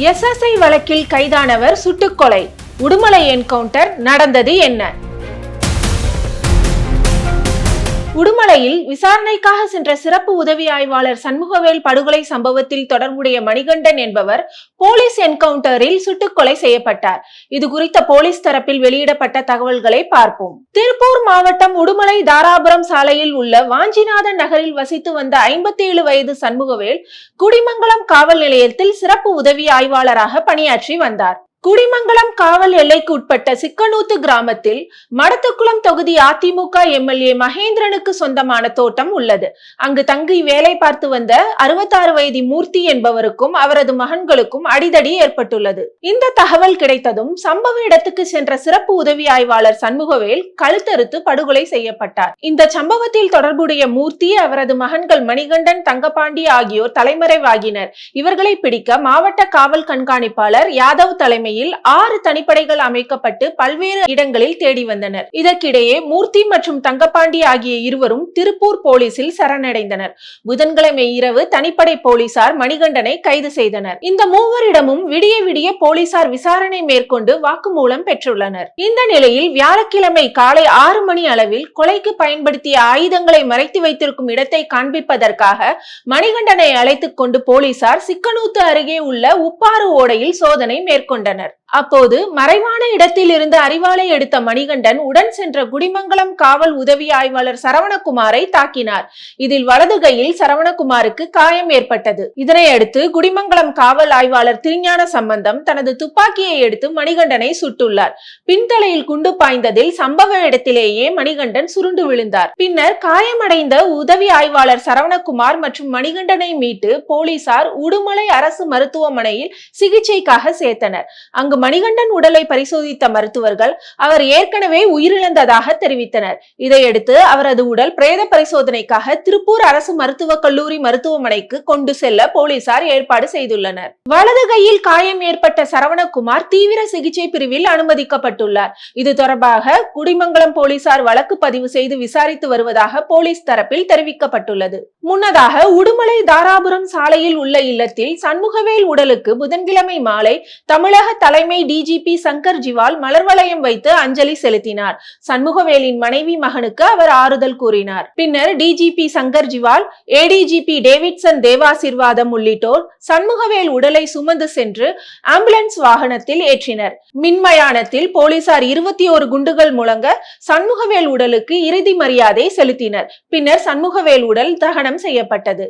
SSI வழக்கில் கைதானவர் சுட்டுக்கொலை. Udumalai encounter நடந்தது என்ன? உடுமலையில் விசாரணைக்காக சென்ற சிறப்பு உதவி ஆய்வாளர் சண்முகவேல் படுகொலை சம்பவத்தில் தொடர்புடைய மணிகண்டன் என்பவர் போலீஸ் என்கவுண்டரில் சுட்டுக்கொலை செய்யப்பட்டார். இது குறித்த போலீஸ் தரப்பில் வெளியிடப்பட்ட தகவல்களை பார்ப்போம். திருப்பூர் மாவட்டம் உடுமலை தாராபுரம் சாலையில் உள்ள வாஞ்சிநாதன் நகரில் வசித்து வந்த 57 வயது சண்முகவேல் குடிமங்கலம் காவல் நிலையத்தில் சிறப்பு உதவி ஆய்வாளராக பணியாற்றி வந்தார். குடிமங்கலம் காவல் எல்லைக்கு உட்பட்ட சிக்கனூத்து கிராமத்தில் மடத்துக்குளம் தொகுதி அதிமுக எம்எல்ஏ மகேந்திரனுக்கு சொந்தமான தோட்டம் உள்ளது. அங்கு தங்கி வேலை பார்த்து வந்த 66 வயது மூர்த்தி என்பவருக்கும் அவரது மகன்களுக்கும் அடிதடி ஏற்பட்டுள்ளது. இந்த தகவல் கிடைத்ததும் சம்பவ இடத்துக்கு சென்ற சிறப்பு உதவி ஆய்வாளர் சண்முகவேல் கழுத்தறுத்து படுகொலை செய்யப்பட்டார். இந்த சம்பவத்தில் தொடர்புடைய மூர்த்தி, அவரது மகன்கள் மணிகண்டன், தங்கபாண்டி ஆகியோர் தலைமறைவாகினர். இவர்களை பிடிக்க மாவட்ட காவல் கண்காணிப்பாளர் யாதவ் தலைமை 6 தனிப்படைகள் அமைக்கப்பட்டு பல்வேறு இடங்களில் தேடி வந்தனர். இதற்கிடையே மூர்த்தி மற்றும் தங்கபாண்டி ஆகிய இருவரும் திருப்பூர் போலீசில் சரணடைந்தனர். புதன்கிழமை இரவு தனிப்படை போலீசார் மணிகண்டனை கைது செய்தனர். இந்த மூவரிடமும் விடிய விடிய போலீசார் விசாரணை மேற்கொண்டு வாக்குமூலம் பெற்றுள்ளனர். இந்த நிலையில் வியாழக்கிழமை காலை 6 மணி அளவில் கொலைக்கு பயன்படுத்திய ஆயுதங்களை மறைத்து வைத்திருக்கும் இடத்தை காண்பிப்பதற்காக மணிகண்டனை அழைத்துக் கொண்டு போலீசார் சிக்கனூத்து அருகே உள்ள உப்பாறு ஓடையில் சோதனை மேற்கொண்டனர். அப்போது மறைவான இடத்தில் இருந்து அரிவாளை எடுத்த மணிகண்டன் உடன் சென்ற குடிமங்கலம் காவல் உதவி ஆய்வாளர் சரவணகுமாரை தாக்கினார். இதில் வலது கையில் சரவணகுமாருக்கு காயம் ஏற்பட்டது. இதனையடுத்து குடிமங்கலம் காவல் ஆய்வாளர் திருஞான சம்பந்தம் தனது துப்பாக்கியை எடுத்து மணிகண்டனை சுட்டுள்ளார். பின்தலையில் குண்டு பாய்ந்ததில் சம்பவ இடத்திலேயே மணிகண்டன் சுருண்டு விழுந்தார். பின்னர் காயமடைந்த உதவி ஆய்வாளர் சரவணகுமார் மற்றும் மணிகண்டனை மீட்டு போலீசார் உடுமலை அரசு மருத்துவமனையில் சிகிச்சைக்காக சேர்த்தனர். அங்கு மணிகண்டன் உடலை பரிசோதித்த மருத்துவர்கள் அவர் ஏற்கனவே உயிரிழந்ததாக தெரிவித்தனர். இதையடுத்து அவரது உடல் பிரேத பரிசோதனைக்காக திருப்பூர் அரசு மருத்துவக் கல்லூரி மருத்துவமனைக்கு கொண்டு செல்ல போலீசார் ஏற்பாடு செய்துள்ளனர். வலது கையில் காயம் ஏற்பட்ட சரவணகுமார் தீவிர சிகிச்சை பிரிவில் அனுமதிக்கப்பட்டுள்ளார். இது தொடர்பாக குடிமங்கலம் போலீசார் வழக்கு பதிவு செய்து விசாரித்து வருவதாக போலீஸ் தரப்பில் தெரிவிக்கப்பட்டுள்ளது. முன்னதாக உடுமலை தாராபுரம் சாலையில் உள்ள இல்லத்தில் சண்முகவேல் உடலுக்கு புதன்கிழமை மாலை தமிழக தலைமை டிஜிபி சங்கர் ஜிவால் மலர் வளையம் வைத்து அஞ்சலி செலுத்தினார். சண்முகவேலின் மனைவி மகனுக்கு அவர் ஆறுதல் கூறினார். பின்னர் DGP Shankar Jiwal, ADGP Davidson Devasirvatham உள்ளிட்டோர் சண்முகவேல் உடலை சுமந்து சென்று ஆம்புலன்ஸ் வாகனத்தில் ஏற்றினர். மின்மயானத்தில் போலீசார் 21 குண்டுகள் முழங்க சண்முகவேல் உடலுக்கு இறுதி மரியாதை செலுத்தினர். பின்னர் சண்முகவேல் உடல் தகனம் செய்யப்பட்டது.